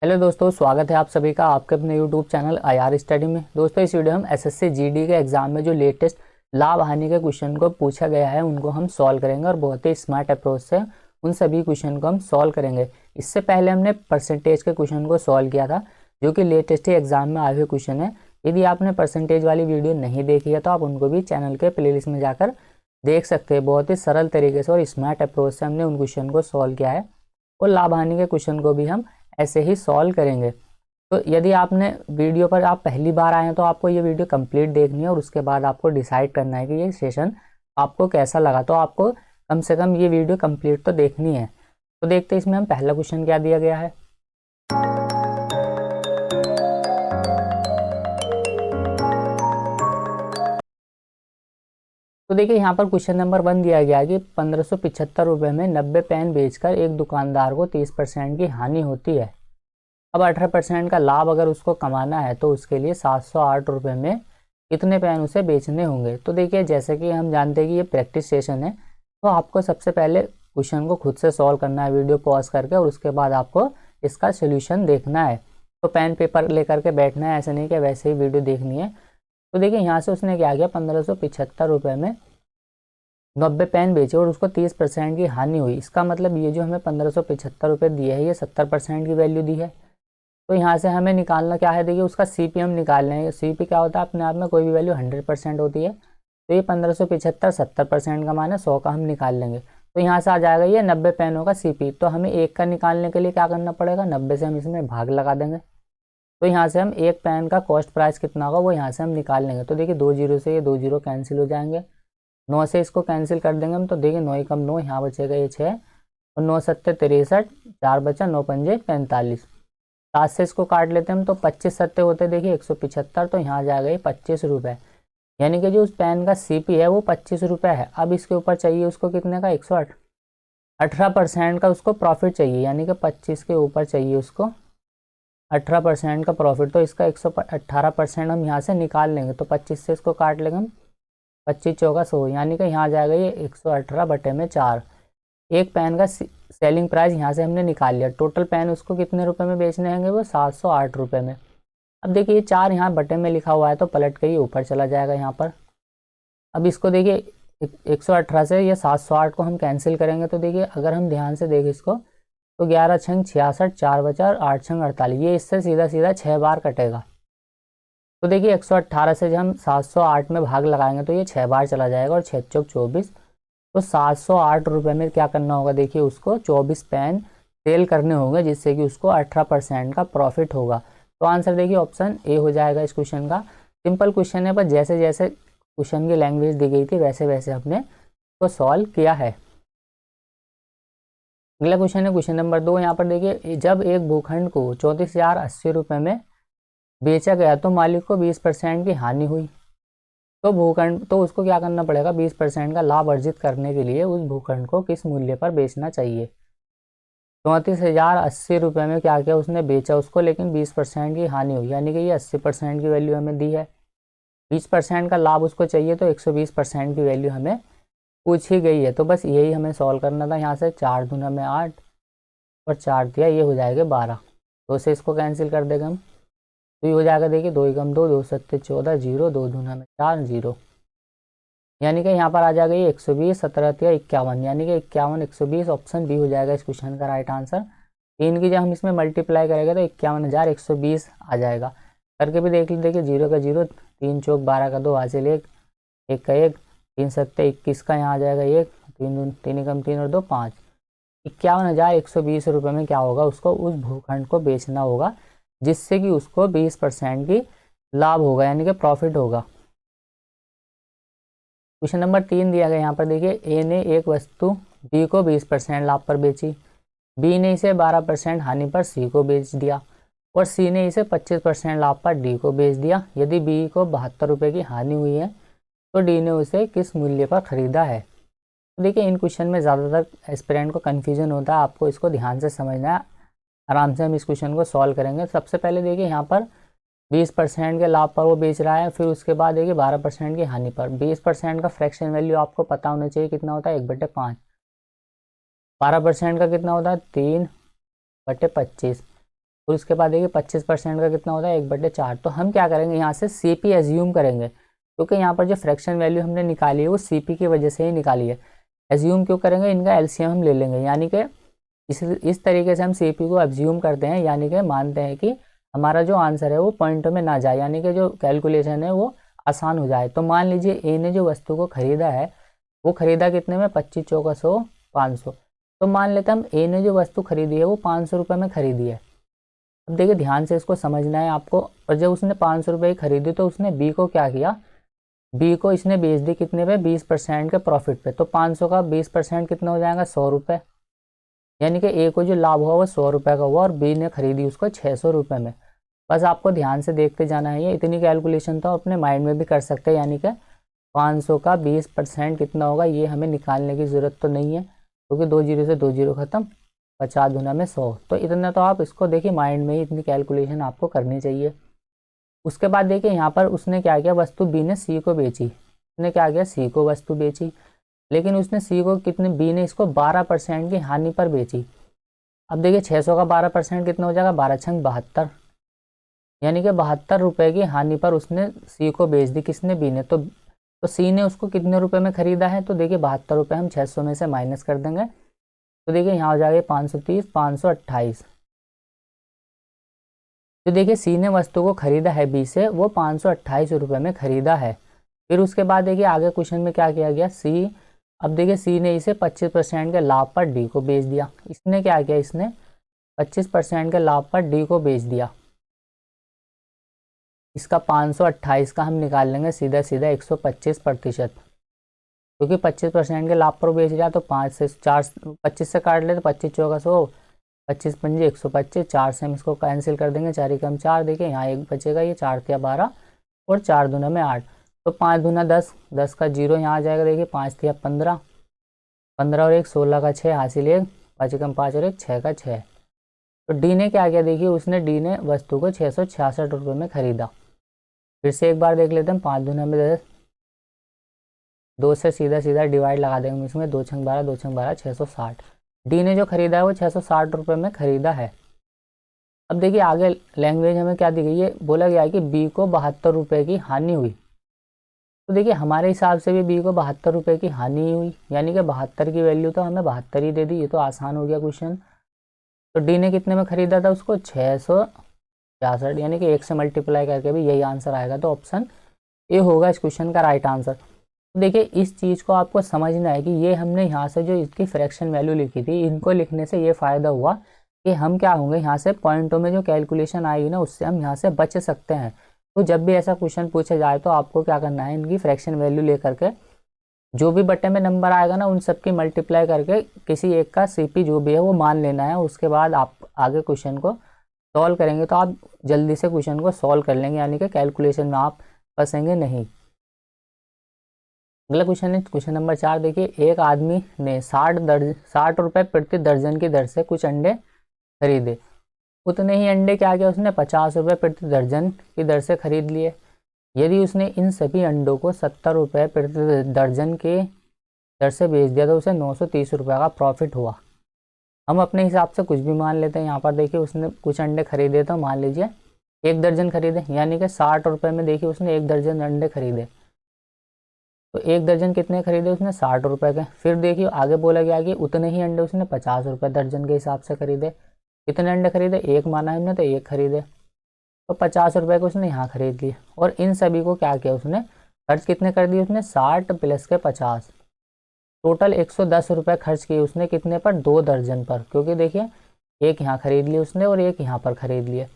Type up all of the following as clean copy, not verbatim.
Hello दोस्तों, स्वागत है आप सभी का आपके अपने यूट्यूब चैनल आईआर स्टडी में। दोस्तों, इस वीडियो हम एसएससी जीडी के एग्जाम में जो लेटेस्ट लाभ हानि के क्वेश्चन को पूछा गया है उनको हम सॉल्व करेंगे और बहुत ही स्मार्ट अप्रोच से उन सभी क्वेश्चन को हम सॉल्व करेंगे। इससे पहले हमने परसेंटेज के क्वेश्चन को सॉल्व किया था, जो कि लेटेस्ट ही एग्जाम में आए हुए क्वेश्चन है। यदि आपने परसेंटेज वाली वीडियो नहीं देखी है तो आप उनको भी चैनल के प्लेलिस्ट में जाकर देख सकते हैं। बहुत ही सरल तरीके से और स्मार्ट अप्रोच से हमने उन क्वेश्चन को सॉल्व किया है और लाभ हानि के क्वेश्चन को भी हम ऐसे ही सॉल्व करेंगे। तो यदि आपने वीडियो पर आप पहली बार आए हैं तो आपको ये वीडियो कंप्लीट देखनी है और उसके बाद आपको डिसाइड करना है कि ये सेशन आपको कैसा लगा। तो आपको कम से कम ये वीडियो कंप्लीट तो देखनी है। तो देखते हैं इसमें हम पहला क्वेश्चन क्या दिया गया है। तो देखिए यहाँ पर क्वेश्चन नंबर 1 दिया गया है कि 1575 रुपये में 90 पेन बेचकर एक दुकानदार को 30% की हानि होती है। अब 18% का लाभ अगर उसको कमाना है तो उसके लिए 708 रुपये में कितने पेन उसे बेचने होंगे। तो देखिए, जैसे कि हम जानते हैं कि ये प्रैक्टिस सेशन है, तो आपको सबसे पहले क्वेश्चन को खुद से सॉल्व करना है वीडियो पॉज करके, और उसके बाद आपको इसका सोल्यूशन देखना है। तो पेन पेपर लेकर के बैठना है, ऐसे नहीं कि वैसे ही वीडियो देखनी है। तो देखिए यहाँ से उसने क्या किया, 1575 रुपये में 90 पेन बेचे और उसको 30% की हानि हुई। इसका मतलब ये जो हमें 1575 रुपये दिए है, ये 70% की वैल्यू दी है। तो यहाँ से हमें निकालना क्या है, देखिए उसका CPM निकालना है। CP क्या होता है, अपने आप में कोई भी वैल्यू 100% होती है। तो ये 1575 70% का मान है, 100 का हम निकाल लेंगे। तो यहाँ से आ जाएगा ये 90 पेनों का CP। तो हमें एक का निकालने के लिए क्या करना पड़ेगा, 90 से हम इसमें भाग लगा देंगे। तो यहाँ से हम एक पेन का कॉस्ट प्राइस कितना होगा वो यहाँ से हम निकाल लेंगे। तो देखिए 2 जीरो से ये 2 जीरो कैंसिल हो जाएंगे, 9 से इसको कैंसिल कर देंगे हम। तो देखिए 9 कम 9, यहाँ बचेगा ये 6 और 9 सत्ते 63, 4 बचा, 9 पंजे 45, 7 से इसको काट लेते हैं हम। तो 25 सत्ते होते देखिए 175, तो यहाँ जाएगा ये 25 रुपये। यानी कि जो उस पेन का CP है वो 25 रुपये है। अब इसके ऊपर चाहिए उसको कितने का, 108, 18% का उसको प्रॉफिट चाहिए। यानी कि 25 के ऊपर चाहिए उसको 18% का प्रॉफिट। तो इसका 118% हम यहाँ से निकाल लेंगे। तो 25 से इसको काट लेंगे हम, 25 चौका 100, यानी कि यहाँ जाएगा ये 118 बटे में 4। एक पेन का सेलिंग प्राइस यहाँ से हमने निकाल लिया। टोटल पेन उसको कितने रुपए में बेचने होंगे, वो 708 रुपये में। अब देखिए ये 4 यहाँ बटे में लिखा हुआ है तो पलट के ये ऊपर चला जाएगा यहाँ पर। अब इसको देखिए 118 से ये 708 को हम कैंसिल करेंगे। तो देखिए अगर हम ध्यान से देखें इसको, तो 11 छंग 66, 4 बचा और 8 छंग 48, ये इससे सीधा सीधा 6 बार कटेगा। तो देखिए 118 से जब हम 708 में भाग लगाएंगे तो ये 6 बार चला जाएगा और 6 चौक 24। तो 708 रुपये में क्या करना होगा, देखिए उसको 24 पेन सेल करने होंगे, जिससे कि उसको 18% का प्रॉफिट होगा। तो आंसर देखिए ऑप्शन ए हो जाएगा इस क्वेश्चन का। सिंपल क्वेश्चन है, पर जैसे जैसे क्वेश्चन की लैंग्वेज दी गई थी वैसे वैसे हमने इसको सॉल्व किया है। अगला क्वेश्चन है क्वेश्चन नंबर 2। यहाँ पर देखिए, जब एक भूखंड को 34,080 रुपये में बेचा गया तो मालिक को 20% की हानि हुई। तो भूखंड, तो उसको क्या करना पड़ेगा, 20% का लाभ अर्जित करने के लिए उस भूखंड को किस मूल्य पर बेचना चाहिए। 34,080 रुपये में क्या किया उसने, बेचा उसको, लेकिन 20% की हानि हुई। यानी कि ये 80% की वैल्यू हमें दी है, 20% का लाभ उसको चाहिए, तो 120% की वैल्यू हमें पूछी गई है। तो बस यही हमें सॉल्व करना था। यहाँ से 4 दूना में 8 और 4 दिया, ये हो जाएगा 12। तो से इसको कैंसिल कर देगा हम। तो ये हो जाएगा, देखिए 2 एकम 2, 2 सत्ते 14, 0, 2 दूना में 4, 0। यानी कि यहाँ पर आ जाएगा ये 120, 17 या 51, यानी कि 51, 120, ऑप्शन बी हो जाएगा इस क्वेश्चन का राइट आंसर। 3 की जब हम इसमें मल्टीप्लाई करेंगे तो 51,120 आ जाएगा। करके भी देख लीजिए, 0 का 0, 3 चौक 12 का 2, हासिल 1, 1 का 1, 3 सत्ते 21 का यहाँ आ जाएगा 1, 3 एकम 3 और 2 5। 51,120 रुपये में क्या होगा, उसको उस भूखंड को बेचना होगा, जिससे कि उसको 20% की लाभ होगा, यानी कि प्रॉफिट होगा। क्वेश्चन नंबर 3 दिया गया यहाँ पर देखिए, ए ने एक वस्तु बी को 20% लाभ पर बेची, बी ने इसे 12% हानि पर सी को बेच दिया और सी ने इसे 25% लाभ पर डी को बेच दिया। यदि बी को 72 रुपये की हानि हुई है तो डी ने उसे किस मूल्य पर खरीदा है। तो देखिए इन क्वेश्चन में ज़्यादातर एस्पिरेंट को कन्फ्यूजन होता है, आपको इसको ध्यान से समझना है। आराम से हम इस क्वेश्चन को सॉल्व करेंगे। सबसे पहले देखिए यहाँ पर 20% के लाभ पर वो बेच रहा है, फिर उसके बाद देखिए 12% की हानि पर। 20% का फ्रैक्शन वैल्यू आपको पता होना चाहिए कितना होता है, 1/5। 12% का कितना होता है, 3/25। और उसके बाद देखिए 25% का कितना होता है 1/4। तो हम क्या करेंगे यहाँ से CP एज्यूम करेंगे, क्योंकि यहाँ पर जो फ्रैक्शन वैल्यू हमने निकाली है वो CP की वजह से ही निकाली है। एज्यूम क्यों करेंगे, इनका LCM हम ले लेंगे, यानी कि इस तरीके से हम CP को एज्यूम करते हैं, यानी कि मानते हैं कि हमारा जो आंसर है वो पॉइंटों में ना जाए, यानी कि जो कैलकुलेशन है वो आसान हो जाए। तो मान लीजिए ए ने जो वस्तु को खरीदा है वो खरीदा कितने में, 25 चौका 100 500। तो मान लेते हम ए ने जो वस्तु खरीदी है वो 500 रुपये में खरीदी है। अब देखिए ध्यान से इसको समझना है आपको। और जब उसने 500 रुपये की खरीदी तो उसने बी को क्या किया, बी को इसने बेच दी कितने पे, 20% के प्रॉफिट पे। तो 500 का 20% कितना हो जाएगा, 100 रुपये। यानी कि ए को जो लाभ हुआ वो 100 रुपये का हुआ और बी ने खरीदी उसको 600 रुपये में। बस आपको ध्यान से देखते जाना है, ये इतनी कैलकुलेशन तो अपने माइंड में भी कर सकते हैं। यानी कि 500 का 20% कितना होगा ये हमें निकालने की ज़रूरत तो नहीं है, क्योंकि 2 जीरो से 2 जीरो खत्म, 50 गुना में 100। तो इतना तो आप इसको देखिए माइंड में ही इतनी कैलकुलेशन आपको करनी चाहिए। उसके बाद देखिए यहाँ पर उसने क्या किया, वस्तु बी ने सी को बेची। उसने क्या किया, सी को वस्तु बेची, लेकिन उसने सी को कितने, बी ने इसको 12% की हानि पर बेची। अब देखिए 600 का 12% कितना हो जाएगा, 12 छंग 72, यानी कि 72 रुपये की हानि पर उसने सी को बेच दी, किसने, बी ने। तो सी ने उसको कितने रुपए में खरीदा है, तो देखिए 72 रुपये हम 600 में से माइनस कर देंगे। तो देखिए यहाँ हो जाएगा 530 528। तो देखिए सी ने वस्तु को खरीदा है बी से, वो 528 रुपये में खरीदा है। फिर उसके बाद देखिए आगे क्वेश्चन में क्या किया गया, सी, अब देखिए सी ने इसे 25% के लाभ पर डी को बेच दिया। इसने क्या किया, इसने 25% के लाभ पर डी को बेच दिया। इसका 528 का हम निकाल लेंगे सीधा सीधा 125%, क्योंकि 25% के लाभ पर बेच दिया। तो 5 से 4 25 से काट ले तो 25 चौका 100, 25 पंजे 125, 4 से हम इसको कैंसिल कर देंगे, 4 कम 4, देखिए यहाँ एक बचेगा, ये 4 तिया 12 और 4 दूना में 8। तो 5 दूना 10, 10 का जीरो यहाँ आ जाएगा, देखिए 5 तिया 15, 15 और 1 16 का 6 हासिल 1, 5 कम 5 और 1 6 का 6। तो डी ने क्या किया, देखिए उसने डी ने वस्तु को 666 रुपये में खरीदा। फिर से एक बार देख लेते हैं, 5 दूना में 10, 2 से सीधा सीधा डिवाइड लगा देंगे इसमें, 2 छंग 12 2 छंग 12 660। डी ने जो खरीदा है वो 660 रुपये में खरीदा है। अब देखिए आगे लैंग्वेज हमें क्या दी गई है, बोला गया है कि बी को 72 रुपये की हानि हुई। तो देखिए हमारे हिसाब से भी बी को 72 रुपये की हानि हुई, यानी कि 72 की वैल्यू तो हमें 72 ही दे दी, ये तो आसान हो गया क्वेश्चन। तो डी ने कितने में खरीदा था उसको, 666, यानी कि 1 से मल्टीप्लाई करके भी यही आंसर आएगा। तो ऑप्शन ए होगा इस क्वेश्चन का राइट आंसर। तो देखिए इस चीज़ को आपको समझना है कि ये हमने यहाँ से जो इसकी फ्रैक्शन वैल्यू लिखी थी, इनको लिखने से ये फ़ायदा हुआ कि हम क्या होंगे, यहाँ से पॉइंटों में जो कैलकुलेशन आएगी ना उससे हम यहाँ से बच सकते हैं। तो जब भी ऐसा क्वेश्चन पूछा जाए तो आपको क्या करना है, इनकी फ्रैक्शन वैल्यू ले करके जो भी बटे में नंबर आएगा ना उन सब की मल्टीप्लाई करके किसी एक का CP जो भी है वो मान लेना है। उसके बाद आप आगे क्वेश्चन को सॉल्व करेंगे तो आप जल्दी से क्वेश्चन को सॉल्व कर लेंगे, यानी कि कैलकुलेशन में आप फंसेंगे नहीं। अगला क्वेश्चन है क्वेश्चन नंबर 4। देखिए एक आदमी ने 60 रुपये प्रति दर्जन की दर से कुछ अंडे खरीदे। उतने ही अंडे क्या किया उसने, 50 रुपये प्रति दर्जन की दर से खरीद लिए। यदि उसने इन सभी अंडों को 70 रुपये प्रति दर्जन के दर से बेच दिया तो उसे 930 रुपये का प्रॉफिट हुआ। हम अपने हिसाब से कुछ भी मान लेते हैं। यहाँ पर देखिए उसने कुछ अंडे खरीदे, तो मान लीजिए 1 दर्जन खरीदे, यानी कि 60 रुपये में देखिए उसने 1 दर्जन अंडे खरीदे। तो 1 दर्जन कितने खरीदे उसने, 60 रुपये के। फिर देखिए आगे बोला गया कि उतने ही अंडे उसने 50 रुपये दर्जन के हिसाब से खरीदे। कितने अंडे खरीदे, 1 माना है हमने तो 1 खरीदे, तो 50 रुपये को उसने यहाँ खरीद लिए। और इन सभी को क्या किया उसने, खर्च कितने कर दिए उसने, 60 प्लस के 50, टोटल 110 रुपये खर्च किए उसने कितने पर, 2 दर्जन पर। क्योंकि देखिए 1 यहाँ खरीद लिए उसने और 1 यहाँ पर खरीद लिए।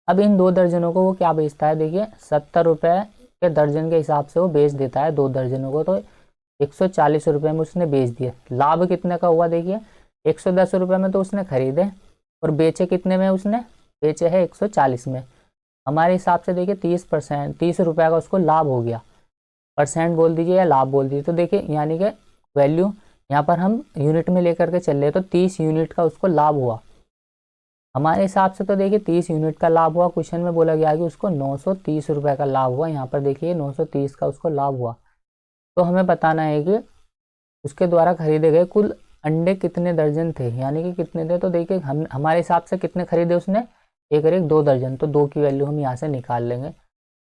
अब इन 2 दर्जनों को वो क्या बेचता है, देखिए 70 रुपये के दर्जन के हिसाब से वो बेच देता है 2 दर्जनों को। तो 140 रुपये में उसने बेच दिए। लाभ कितने का हुआ, देखिए 110 रुपये में तो उसने खरीदे और बेचे कितने में, उसने बेचे है 140 में। हमारे हिसाब से देखिए 30 रुपये का उसको लाभ हो गया। परसेंट बोल दीजिए या लाभ बोल दीजिए, तो देखिए यानी कि वैल्यू यहाँ पर हम यूनिट में लेकर के चल रहे, तो 30 यूनिट का उसको लाभ हुआ। हमारे हिसाब से तो देखिए 30 यूनिट का लाभ हुआ। क्वेश्चन में बोला गया कि उसको 930 रुपये का लाभ हुआ। यहाँ पर देखिए 930 का उसको लाभ हुआ। तो हमें बताना है कि उसके द्वारा खरीदे गए कुल अंडे कितने दर्जन थे, यानी कि कितने थे। तो देखिए हमारे हिसाब से कितने खरीदे उसने, एक और एक 2 दर्जन, तो 2 की वैल्यू हम यहाँ से निकाल लेंगे।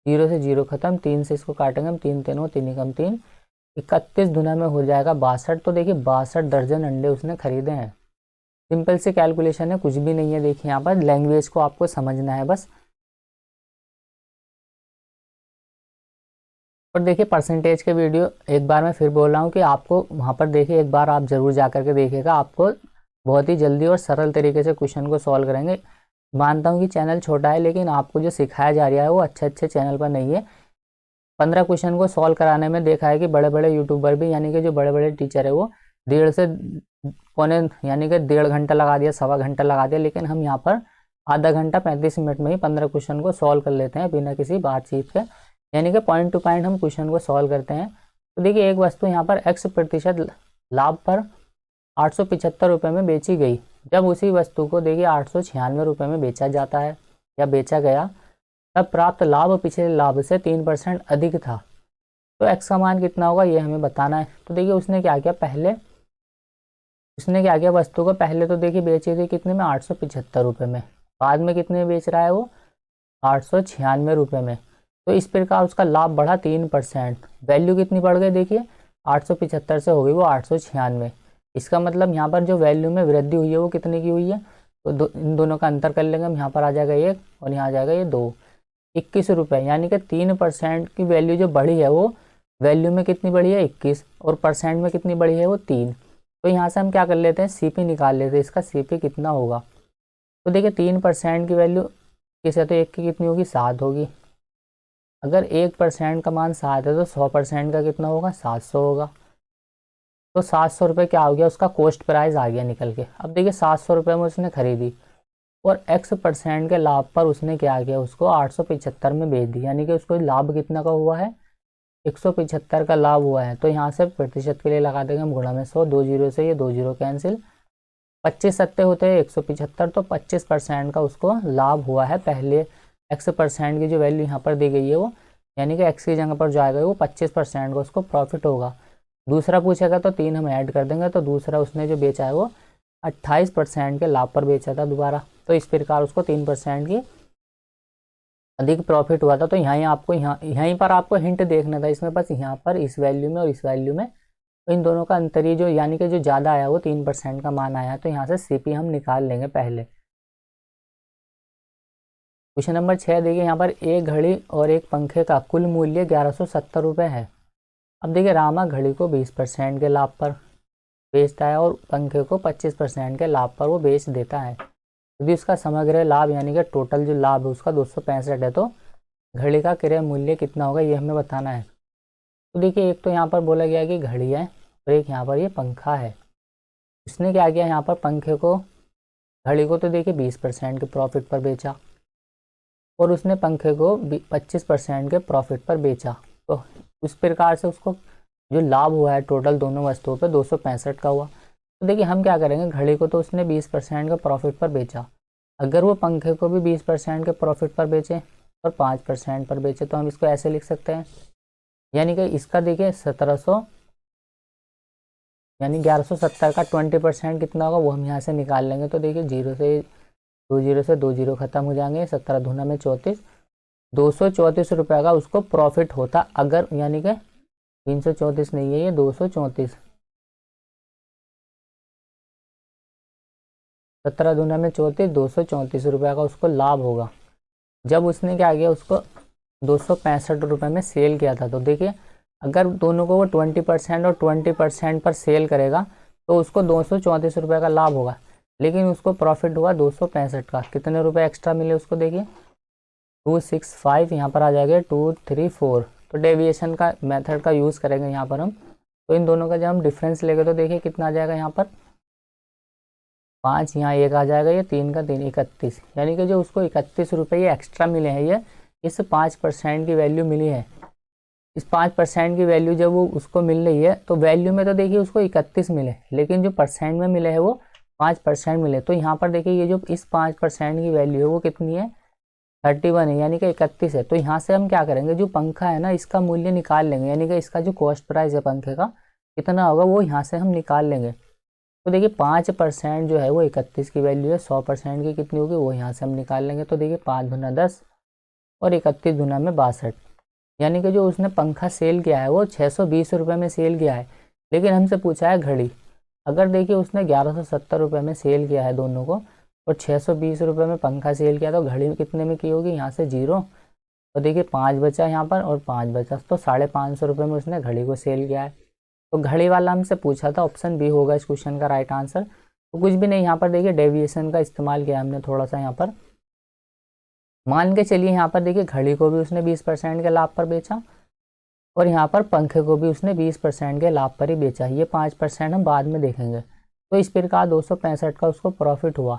0 से 0 खत्म, 3 से इसको काटेंगे हम, 3 3 3 एकम 3, 31 दुना में हो जाएगा 62। तो देखिए 62 दर्जन अंडे उसने खरीदे हैं। सिंपल सी कैलकुलेशन है, कुछ भी नहीं है। देखिए यहाँ पर लैंग्वेज को आपको समझना है बस। और देखिए परसेंटेज के वीडियो एक बार मैं फिर बोल रहा हूँ कि आपको वहाँ पर देखिए एक बार आप ज़रूर जा करके देखिएगा, आपको बहुत ही जल्दी और सरल तरीके से क्वेश्चन को सॉल्व करेंगे। मानता हूँ कि चैनल छोटा है, लेकिन आपको जो सिखाया जा रहा है वो अच्छे अच्छे चैनल पर नहीं है। 15 क्वेश्चन को सॉल्व कराने में देखा है कि बड़े बड़े यूट्यूबर भी, यानी कि जो बड़े बड़े टीचर है वो 1.5 से पौने यानी कि 1.5 घंटा लगा दिया, सवा घंटा लगा दिया, लेकिन हम यहाँ पर आधा घंटा 35 मिनट में ही 15 क्वेश्चन को सॉल्व कर लेते हैं बिना किसी बातचीत के, यानी कि पॉइंट टू पॉइंट हम क्वेश्चन को सॉल्व करते हैं। तो देखिए एक वस्तु यहाँ पर x% लाभ पर 875 रुपये में बेची गई, जब उसी वस्तु को देखिए 896 रुपये में बेचा जाता है या बेचा गया, तब प्राप्त लाभ पिछले लाभ से 3% अधिक था। तो x का मान कितना होगा ये हमें बताना है। तो देखिए उसने क्या किया, वस्तु को पहले तो देखिए बेची थी कितने में, 875 रुपये में, बाद में कितने में बेच रहा है वो, 896 रुपये में। तो इस प्रकार उसका लाभ बढ़ा 3%, वैल्यू कितनी बढ़ गई देखिए, 875 से हो गई वो 896। इसका मतलब यहाँ पर जो वैल्यू में वृद्धि हुई है वो कितने की हुई है, तो इन दोनों का अंतर कर लेंगे हम, यहाँ पर आ जाएगा 1 और यहाँ आ जाएगा ये 2, 21 रुपये, यानी कि 3% की वैल्यू जो बढ़ी है वो वैल्यू में कितनी बढ़ी है 21, और परसेंट में कितनी बढ़ी है वो 3। तो यहाँ से हम क्या कर लेते हैं, CP निकाल लेते हैं, इसका CP कितना होगा। तो देखिए 3% की वैल्यू किसे, तो 1 की कितनी होगी, 7 होगी। अगर 1% का मान 7 है तो 100% का कितना होगा, 700 होगा। तो 700 रुपये क्या हो गया, उसका कॉस्ट प्राइस आ गया निकल के। अब देखिए 700 रुपये में उसने खरीदी और x% के लाभ पर उसने क्या किया, उसको 875 में बेच दी, यानी कि उसको लाभ कितना का हुआ है, 175 का लाभ हुआ है। तो यहाँ से प्रतिशत के लिए लगा देंगे हम गुणा में 100, 2 जीरो से ये 2 जीरो कैंसिल, 25 सत्ते होते हैं 175, तो 25% का उसको लाभ हुआ है। पहले x% की जो वैल्यू यहाँ पर दी गई है वो, यानी कि x की जगह पर जो आएगा वो 25% का उसको प्रॉफिट होगा। दूसरा पूछेगा तो 3 हम ऐड कर देंगे, तो दूसरा उसने जो बेचा है वो 28% के लाभ पर बेचा था दोबारा, तो इस प्रकार उसको 3% की अधिक प्रॉफिट हुआ था। तो आपको यहीं पर आपको हिंट देखना था इसमें, बस यहाँ पर इस वैल्यू में और इस वैल्यू में, तो इन दोनों का अंतर ही जो, यानी कि जो ज़्यादा आया वो 3% का मान आया, तो यहाँ से CP हम निकाल लेंगे पहले। क्वेश्चन नंबर 6 देखिए, यहाँ पर एक घड़ी और एक पंखे का कुल मूल्य 1170 रुपये है। अब देखिए रामा घड़ी को 20% के लाभ पर बेचता है और पंखे को 25% के लाभ पर वो बेच देता है। यदि उसका समग्र लाभ यानी कि टोटल जो लाभ है उसका 265 है, तो घड़ी का क्रय मूल्य कितना होगा ये हमें बताना है। तो देखिए एक तो यहाँ पर बोला गया कि घड़ी है और एक यहाँ पर ये पंखा है। उसने क्या किया, यहाँ पर पंखे को, घड़ी को तो देखिए 20% के प्रॉफिट पर बेचा और उसने पंखे को 25% के प्रॉफिट पर बेचा। तो उस प्रकार से उसको जो लाभ हुआ है टोटल दोनों वस्तुओं पे 265 का हुआ। तो देखिए हम क्या करेंगे, घड़ी को तो उसने 20% का प्रॉफिट पर बेचा, अगर वो पंखे को भी 20% के प्रॉफिट पर बेचे और 5% पर बेचे, तो हम इसको ऐसे लिख सकते हैं, यानी कि इसका देखिए 1700 यानी 1170 का 20% कितना होगा वो हम यहाँ से निकाल लेंगे। तो देखिए 0 से 2 जीरो खत्म हो जाएंगे, 17 दूना में 34, 234 रुपये का उसको प्रॉफिट होता अगर, यानी कि 334 नहीं है ये 234, 17 दूना में 34, 234 रुपये का उसको लाभ होगा। जब उसने क्या किया, उसको 265 रुपये में सेल किया था। तो देखिए अगर दोनों को वो 20% और 20% पर सेल करेगा तो उसको 234 रुपये का लाभ होगा, लेकिन उसको प्रॉफिट हुआ 265 का। कितने रुपए एक्स्ट्रा मिले उसको देखिए, 265, यहाँ पर आ जाएगा 234। तो डेविएशन का मेथड का यूज़ करेंगे यहाँ पर हम। तो इन दोनों का जब हम डिफरेंस लेंगे तो देखिए कितना आ जाएगा, यहाँ पर 5, यहाँ 1 आ जाएगा, ये 3 का 3, 31, यानी कि जो उसको 31 रुपये एक्स्ट्रा मिले हैं, ये इस 5% की वैल्यू मिली है। इस 5% की वैल्यू जब वो उसको मिल रही है तो वैल्यू में तो देखिए उसको 31 मिले, लेकिन जो परसेंट में मिले हैं वो 5% मिले। तो यहाँ पर देखिए ये जो इस 5% की वैल्यू है वो कितनी है, 31 है, यानी कि 31 है। तो यहाँ से हम क्या करेंगे, जो पंखा है ना इसका मूल्य निकाल लेंगे, यानी कि इसका जो कॉस्ट प्राइस है पंखे का कितना होगा वो यहाँ से हम निकाल लेंगे। तो देखिए 5% जो है वो 31 की वैल्यू है, 100% की कितनी होगी वो यहाँ से हम निकाल लेंगे। तो देखिए 5 दूना 10 और 31 दूना में 62, यानी कि जो उसने पंखा सेल किया है वो 620 रुपये में सेल किया है। लेकिन हमसे पूछा है घड़ी। अगर देखिए उसने 1170 रुपये में सेल किया है दोनों को और 620 रुपये में पंखा सेल किया, तो घड़ी कितने में की होगी, यहाँ से 0। तो देखिए 5 बचा यहाँ पर और 5 बचा, तो 550 रुपये में उसने घड़ी को सेल किया है। तो घड़ी वाला हमसे पूछा था, ऑप्शन बी होगा इस क्वेश्चन का राइट आंसर। तो कुछ भी नहीं, यहाँ पर देखिए डेविएशन का इस्तेमाल किया हमने थोड़ा सा यहाँ पर। मान के चलिए यहाँ पर देखिए घड़ी को भी उसने 20% के लाभ पर बेचा और यहाँ पर पंखे को भी उसने 20% के लाभ पर ही बेचा। ये 5% हम बाद में देखेंगे। तो इस प्रकार 265 का उसको प्रॉफिट हुआ।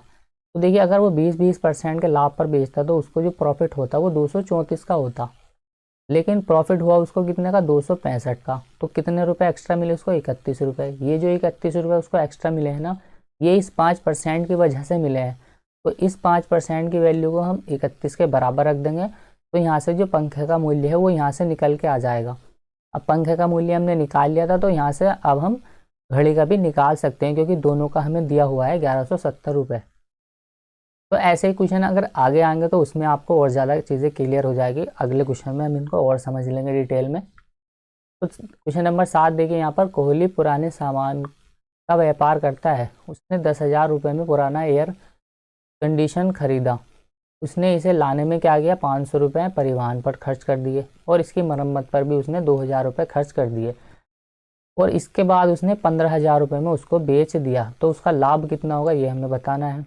तो देखिए अगर वो 20% के लाभ पर बेचता तो उसको जो प्रॉफिट होता वो 234 का होता, लेकिन प्रॉफिट हुआ उसको कितने का, 265 का। तो कितने रुपए एक्स्ट्रा मिले उसको, 31 रुपये। ये जो 31 रुपये उसको एक्स्ट्रा मिले हैं ना, ये इस 5% की वजह से मिले हैं। तो इस 5% की वैल्यू को हम 31 के बराबर रख देंगे। तो यहाँ से जो पंखे का मूल्य है वो यहाँ से निकल के आ जाएगा। अब पंखे का मूल्य हमने निकाल लिया था, तो यहाँ से अब हम घड़ी का भी निकाल सकते हैं, क्योंकि दोनों का हमें दिया हुआ है 1170 रुपये। तो ऐसे ही क्वेश्चन अगर आगे आएंगे तो उसमें आपको और ज़्यादा चीज़ें क्लियर हो जाएगी। अगले क्वेश्चन में हम इनको और समझ लेंगे डिटेल में। तो क्वेश्चन नंबर 7 देखिए, यहाँ पर कोहली पुराने सामान का व्यापार करता है। उसने 10,000 रुपये में पुराना एयर कंडीशन खरीदा। उसने इसे लाने में क्या किया, 500 रुपये परिवहन पर खर्च कर दिए और इसकी मरम्मत पर भी उसने 2,000 रुपये खर्च कर दिए और इसके बाद उसने 15,000 रुपये में उसको बेच दिया। तो उसका लाभ कितना होगा ये हमें बताना है।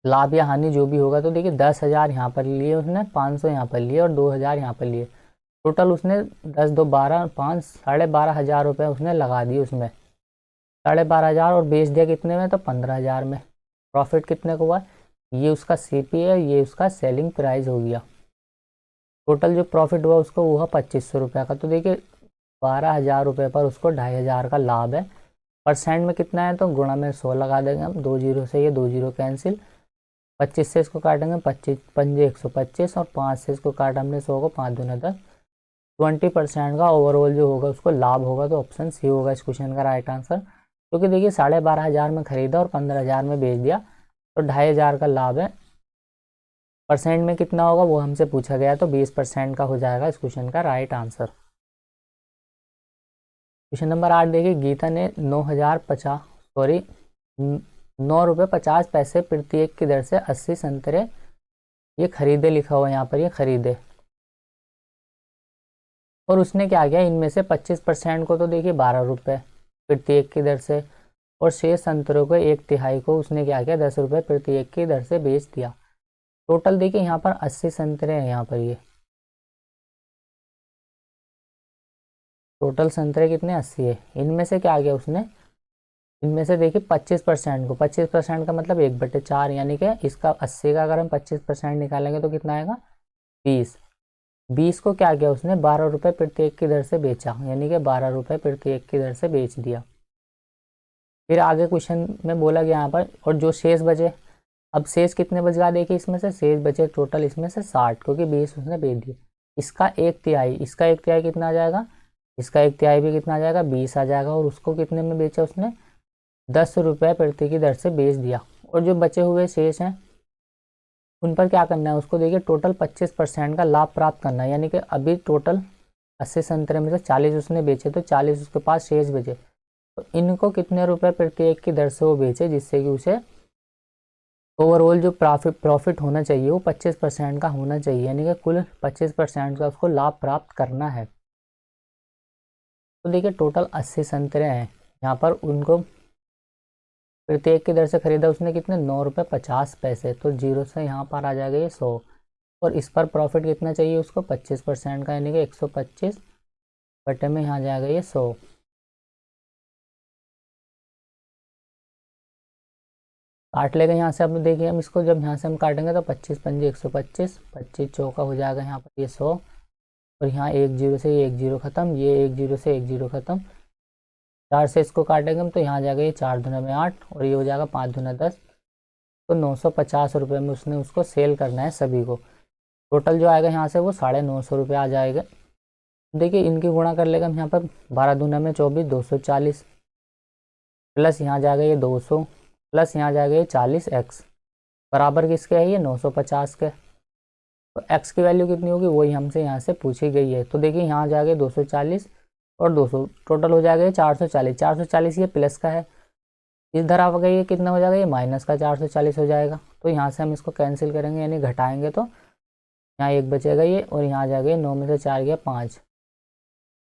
लाभ या हानि जो भी होगा, तो देखिए 10,000 यहाँ पर लिए उसने, 500 यहाँ पर लिए और 2,000 यहाँ पर लिए। टोटल उसने 10 2 12 5 12,500 रुपये उसने लगा दिए उसमें, 12,500 और बेच दिया कितने में, तो 15,000 में। प्रॉफिट कितने को हुआ, ये उसका सीपी है, ये उसका सेलिंग प्राइस हो गया। टोटल जो प्रॉफिट हुआ उसको हुआ 2,500 रुपये का। तो देखिए 12,000 रुपये पर उसको 2,500 का लाभ है। परसेंट में कितना है, तो गुणा में 100 लगा देंगे हम, 2 जीरो से ये 2 जीरो कैंसिल, 25 से इसको काटेंगे 25 पंजे 125 और 5 से इसको काटा हमने 100 को, 5 दूना 10, 20% का ओवरऑल जो होगा उसको लाभ होगा। तो ऑप्शन सी होगा इस क्वेश्चन का राइट आंसर। क्योंकि देखिए 12,500 में खरीदा और 15,000 में बेच दिया, तो 2,500 का लाभ है। परसेंट में कितना होगा वो हमसे पूछा गया, तो 20% का हो जाएगा इस क्वेश्चन का राइट आंसर। क्वेश्चन नंबर 8 देखिए, गीता ने 9 रुपये 50 पैसे प्रति एक की दर से 80 संतरे ये खरीदे, लिखा हुआ यहाँ पर ये खरीदे। और उसने क्या किया, इनमें से 25% को तो देखिए 12 रुपये प्रति एक की दर से और शेष संतरों को 1/3 को उसने क्या किया, 10 रुपये प्रति एक की दर से बेच दिया। टोटल देखिए यहाँ पर 80 संतरे हैं, यहाँ पर ये टोटल संतरे कितने, 80 है। इनमें से क्या किया उसने, इनमें से देखिए 25% को, 25% का मतलब 1/4, यानी कि इसका 80 का अगर हम 25% निकालेंगे तो कितना आएगा, 20। 20 को क्या किया उसने, 12 रुपये प्रति एक की दर से बेचा, यानी कि 12 रुपये प्रति एक की दर से बेच दिया। फिर आगे क्वेश्चन में बोला गया यहाँ पर, और जो शेष बचे, अब शेष कितने बच गया देखिए, इसमें से शेष बचे टोटल इसमें से 60, क्योंकि 20 उसने बेच दिए। इसका 1/3, इसका 1/3 कितना आ जाएगा, इसका 1/3 भी कितना आ जाएगा, 20 आ जाएगा। और उसको कितने में बेचा उसने, 10 रुपये प्रति की दर से बेच दिया। और जो बचे हुए शेष हैं उन पर क्या करना है, उसको देखिए टोटल 25% का लाभ प्राप्त करना है। यानी कि अभी टोटल 80 संतरे में से 40 उसने बेचे, तो 40 उसके पास शेष बचे, तो इनको कितने रुपए प्रति एक की दर से वो बेचे, जिससे कि उसे ओवरऑल जो प्रॉफिट होना चाहिए वो 25% का होना चाहिए, यानी कि कुल 25% का उसको लाभ प्राप्त करना है। तो देखिए टोटल 80 संतरे हैं यहाँ पर, उनको प्रत्येक की दर से खरीदा उसने कितने, 9 रुपये 50 पैसे। तो जीरो से यहाँ पर आ जाएगा ये 100, और इस पर प्रॉफिट कितना चाहिए उसको, 25% का, यानी कि 125 बटे में यहाँ जाएगा ये 100। काट लेगा यहाँ से। अब देखिए हम इसको जब यहाँ से हम काटेंगे तो 25 पंजे 125, 25 चौका हो जाएगा यहाँ पर ये 100, और यहाँ 1 जीरो से ये 1 जीरो खत्म, ये 1 जीरो से 1 जीरो खत्म। 4 से इसको काटेंगे हम तो यहाँ जाएगा ये 4 दूना में 8, और ये हो जाएगा 5 दूना 10। तो 950 रुपये में उसने उसको सेल करना है सभी को। टोटल जो आएगा यहाँ से वो 950 रुपये आ जाएगा। देखिए इनकी गुणा कर लेगा हम यहाँ पर, 12 दूना में 24, 240, प्लस यहाँ जाएगा ये 200, प्लस यहाँ जाएगा ये 40x, बराबर किसके है ये 950 के। तो x की वैल्यू कितनी होगी वही हमसे यहाँ से पूछी गई है। तो देखिए यहाँ जाएगा 240 और 200, टोटल हो जाएगा ये 440। 440 ये प्लस का है, इधर आ गई ये कितना हो जाएगा ये माइनस का 440 हो जाएगा। तो यहाँ से हम इसको कैंसिल करेंगे यानी घटाएंगे तो यहाँ 1 बचेगा ये, और यहाँ आ जाएगा ये 9 में से 4 गया 5,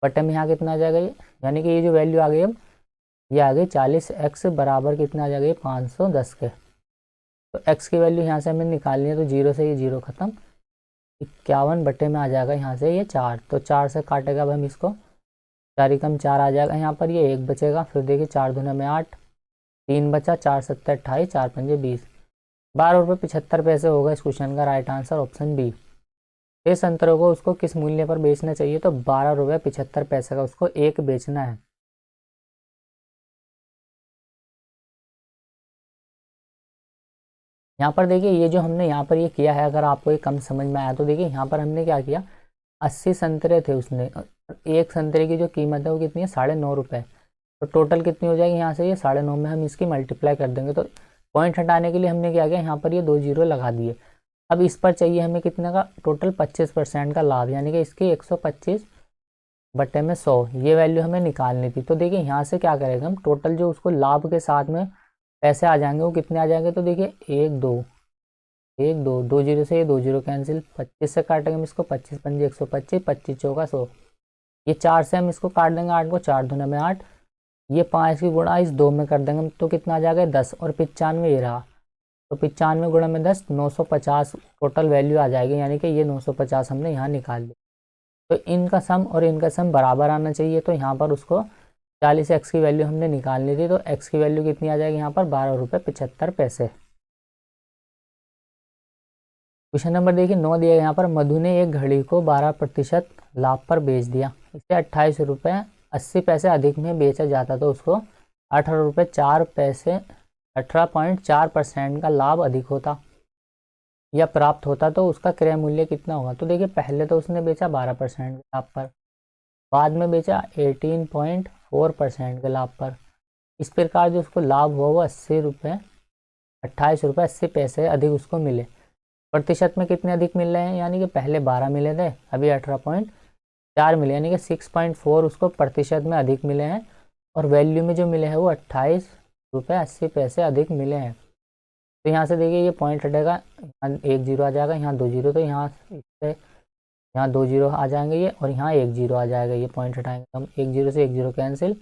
बटे में यहाँ कितना आ जाएगा ये, यानी कि ये जो वैल्यू आ गई अब ये आ गई 40x बराबर कितना आ जाएगा ये 510 के। तो x की वैल्यू यहाँ से हमें निकालनी है, तो 0 से ये 0 खत्म, 51 बटे में आ जाएगा यहाँ से ये 4, तो 4 से काटेगा अब हम इसको, 4 ही कम 4 आ जाएगा यहाँ पर, ये 1 बचेगा। फिर देखिए 4 दूना में 8, 3 बचा, 4 सत्ते 28, 4 पंजे 20, 12 रुपये 75 पैसे होगा इस क्वेश्चन का राइट आंसर ऑप्शन बी। इस संतरे को उसको किस मूल्य पर बेचना चाहिए, तो 12 रुपये 75 पैसे का उसको एक बेचना है। यहाँ पर देखिए ये जो हमने यहाँ पर ये किया है, अगर आपको ये कम समझ में आया तो देखिए यहाँ पर हमने क्या किया, 80 संतरे थे उसने, एक संतरे की जो कीमत है वो कितनी है 9.5 रुपये, तो टोटल कितनी हो जाएगी यहाँ से ये 9.5 में हम इसकी मल्टीप्लाई कर देंगे। तो पॉइंट हटाने के लिए हमने क्या किया, यहाँ पर ये 2 जीरो लगा दिए। अब इस पर चाहिए हमें कितने का, टोटल 25% का लाभ, यानी कि इसकी 125 बटे में 100 ये वैल्यू हमें निकालनी थी। तो देखिए यहाँ से क्या करेंगे हम, टोटल जो उसको लाभ के साथ में पैसे आ जाएंगे वो कितने आ जाएंगे, तो देखिए 1 2 1 2 2 जीरो से ये 2 जीरो कैंसिल, 25 से काटेंगे हम इसको, 25 पंजे 125, 25 चौका 100, ये 4 से हम इसको काट देंगे 8 को, 4 दूना में 8, ये 5 की गुणा इस 2 में कर देंगे तो कितना आ जाएगा 10, और 95 ये रहा, तो 95 गुणा में 10 950 टोटल वैल्यू आ जाएगी, यानी कि ये 950 हमने यहाँ निकाल लिया। तो इनका सम और इनका सम बराबर आना चाहिए, तो यहाँ पर उसको 40x की वैल्यू हमने निकालनी थी, तो x की वैल्यू कितनी आ जाएगी यहाँ पर 12 रुपये 75 पैसे। क्वेश्चन नंबर देखिए 9 दिया यहाँ पर, मधु ने एक घड़ी को 12% लाभ पर बेच दिया, इसे 28 रुपये 80 पैसे अधिक में बेचा जाता तो उसको 18 रुपये 4 पैसे 18.4% का लाभ अधिक होता या प्राप्त होता, तो उसका क्रय मूल्य कितना होगा। तो देखिए पहले तो उसने बेचा 12% के लाभ पर, बाद में बेचा 18.4% के लाभ पर, इस प्रकार जो उसको लाभ हुआ वो 28 रुपये 80 पैसे अधिक उसको मिले। प्रतिशत में कितने अधिक मिल रहे हैं, यानी कि पहले 12 मिले थे, अभी 18.4 मिले, यानी कि 6.4 उसको प्रतिशत में अधिक मिले हैं, और वैल्यू में जो मिले हैं वो 28 रुपये 80 पैसे अधिक मिले हैं। तो यहाँ से देखिए ये पॉइंट हटेगा, यहाँ 1 जीरो आ जाएगा, यहाँ 2 जीरो, तो यहाँ इससे यहाँ 2 जीरो आ जाएंगे ये, और यहाँ 1 जीरो आ जाएगा, ये पॉइंट हटाएंगे हम, 1 जीरो से 1 जीरो कैंसिल,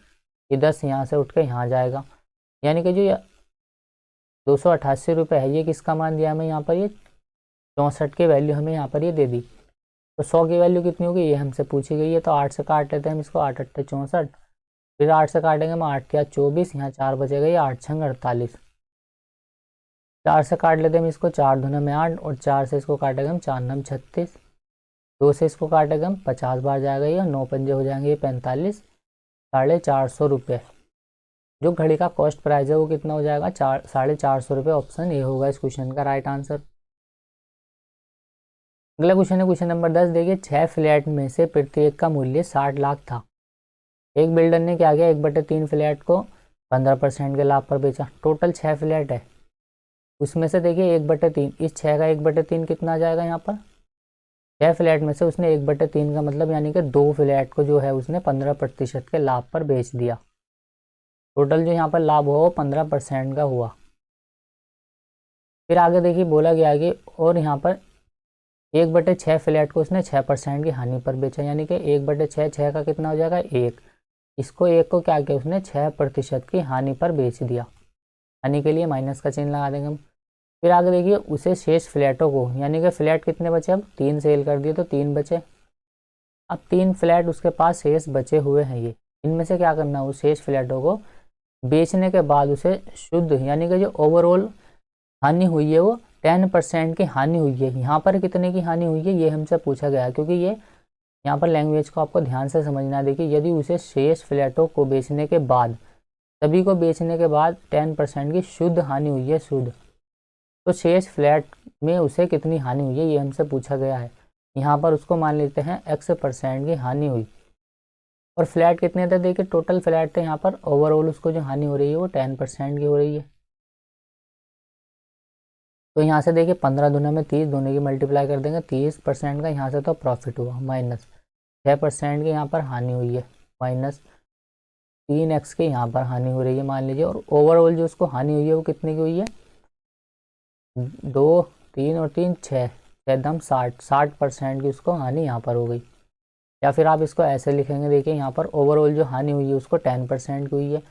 ये 10 यहाँ से उठ के यहाँ आ जाएगा, यानी कि जो ये 288 रुपये है ये किसका मान दिया हमें यहाँ पर, ये 64 की वैल्यू हमें यहाँ पर ये दे दी। तो 100 की वैल्यू कितनी होगी ये हमसे पूछी गई है, तो 8 से काट लेते हैं हम इसको, 8 8 64, फिर 8 से काटेंगे हम, 8 क्या 24, यहाँ 4 बचेगा, ये 8 छंग 48, 4 से काट लेते हैं हम इसको, 4 दूना में 8, और 4 से इसको काटेंगे हम, 4 नम 36, 2 से इसको काटेंगे हम 50 बार जाएगा ये, 9 पंजे हो जाएंगे ये 45, 450 रुपये। जो घड़ी का कॉस्ट प्राइस है वो कितना हो जाएगा 450 रुपये, ऑप्शन ए होगा इस क्वेश्चन का राइट आंसर। अगला क्वेश्चन है क्वेश्चन नंबर 10, देखिए 6 फ्लैट में से प्रत्येक का मूल्य 60 लाख था, एक बिल्डर ने क्या किया 1/3 फ्लैट को 15% के लाभ पर बेचा, टोटल 6 फ्लैट है, उसमें से देखिए 1/3, इस 6 का 1/3 कितना आ जाएगा यहाँ पर, 6 फ्लैट में से उसने 1/3 का मतलब यानी कि 2 फ्लैट को जो है उसने 15% के लाभ पर बेच दिया, टोटल जो यहाँ पर लाभ हुआ वो 15% का हुआ। फिर आगे देखिए बोला गया कि और यहाँ पर 1/6 फ्लैट को उसने 6% की हानि पर बेचा, यानी कि 1/6, 6 का कितना हो जाएगा 1, इसको 1 को क्या किया उसने 6% की हानि पर बेच दिया, हानि के लिए माइनस का चिन्ह लगा देंगे हम। फिर आगे देखिए उसे शेष फ्लैटों को, यानी कि फ्लैट कितने बचे, अब 3 सेल कर दिए तो 3 बचे, अब 3 फ्लैट उसके पास शेष बचे हुए हैं, ये इनमें से क्या करना है, उस शेष फ्लैटों को बेचने के बाद उसे शुद्ध, यानी कि जो ओवरऑल हानि हुई है वो 10% की हानि हुई है। यहाँ पर कितने की हानि हुई है ये हमसे पूछा गया है, क्योंकि ये यहाँ पर लैंग्वेज को आपको ध्यान से समझना है। देखिए यदि उसे शेष फ्लैटों को बेचने के बाद, सभी को बेचने के बाद 10% की शुद्ध हानि हुई है, शुद्ध, तो शेष फ्लैट में उसे कितनी हानि हुई है ये हमसे पूछा गया है। यहाँ पर उसको मान लेते हैं X% की हानि हुई, और फ्लैट कितने थे, देखिए टोटल फ्लैट थे यहाँ पर, ओवरऑल उसको जो हानि हो रही है वो 10% की हो रही है। तो यहाँ से देखिए 15 दूना में 30, दोनों की मल्टीप्लाई कर देंगे, 30% का यहाँ से तो प्रॉफिट हुआ, माइनस 6% की यहाँ पर हानि हुई है, माइनस 3x की यहाँ पर हानि हो रही है मान लीजिए। और ओवरऑल जो उसको हानि हुई है वो कितने की हुई है, 2, 3 और 3 6, एकदम 60% की उसको हानि यहाँ पर हो गई। या फिर आप इसको ऐसे लिखेंगे, देखिए यहाँ पर ओवरऑल जो हानि हुई है उसको 10% की हुई है,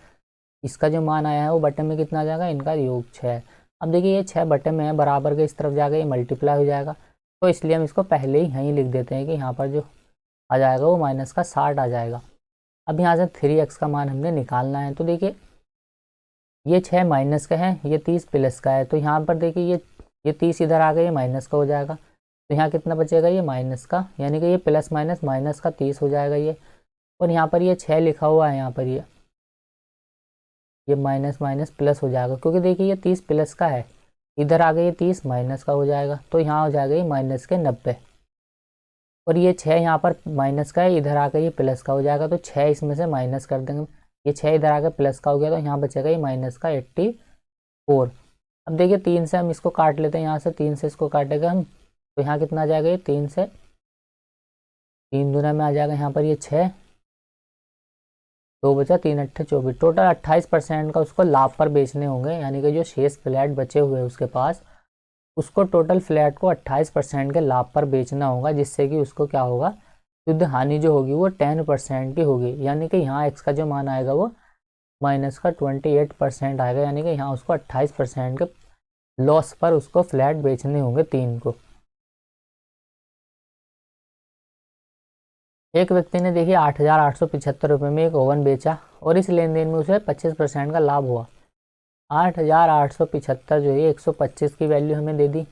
इसका जो मान आया है वो बटे में कितना आ जाएगा, इनका योग 6। अब देखिए ये 6 बटे में है, बराबर के इस तरफ जाकर ये मल्टीप्लाई हो जाएगा, तो इसलिए हम इसको पहले ही यहीं लिख देते हैं कि यहाँ पर जो आ जाएगा वो माइनस का 60 आ जाएगा। अब यहाँ से 3x का मान हमने निकालना है, तो देखिए ये 6 माइनस का है, ये 30 प्लस का है, तो यहाँ पर देखिए ये 30 इधर आ गया, ये माइनस का हो जाएगा, तो यहाँ कितना बचेगा, ये माइनस का, यानी कि ये प्लस माइनस माइनस का 30 हो जाएगा ये। और यहाँ पर ये 6 लिखा हुआ है, यहाँ पर ये माइनस माइनस प्लस हो जाएगा, क्योंकि देखिए ये 30 प्लस का है, इधर आ गया ये 30 माइनस का हो जाएगा, तो यहाँ हो जाएगा ये माइनस के 90। और ये 6 यहाँ पर माइनस का है, इधर आकर ये प्लस का हो जाएगा, तो 6 इसमें से माइनस कर देंगे, ये 6 इधर आकर प्लस का हो गया, तो यहाँ बचेगा ये माइनस का 84। अब देखिए 3 से हम इसको काट लेते हैं, यहाँ से 3 से इसको काटेगा हम, तो यहाँ कितना आ जाएगा, ये 3 से 3 दूना में आ जाएगा यहाँ पर ये 6, 2 बचा 3 अट्ठे 24, टोटल 28% का उसको लाभ पर बेचने होंगे, यानी कि जो शेष फ्लैट बचे हुए हैं उसके पास, उसको टोटल फ्लैट को 28% के लाभ पर बेचना होगा, जिससे कि उसको क्या होगा, शुद्ध हानि जो होगी वो 10% की होगी, यानी कि यहाँ x का जो मान आएगा वो माइनस का 28% आएगा, यानी कि यहाँ उसको 28% के लॉस पर उसको फ्लैट बेचने होंगे 3 को। एक व्यक्ति ने देखिए 8,875 रुपये में एक ओवन बेचा और इस लेन देन में उसे 25% का लाभ हुआ। 8,875 जो है 125 की वैल्यू हमें दे दी,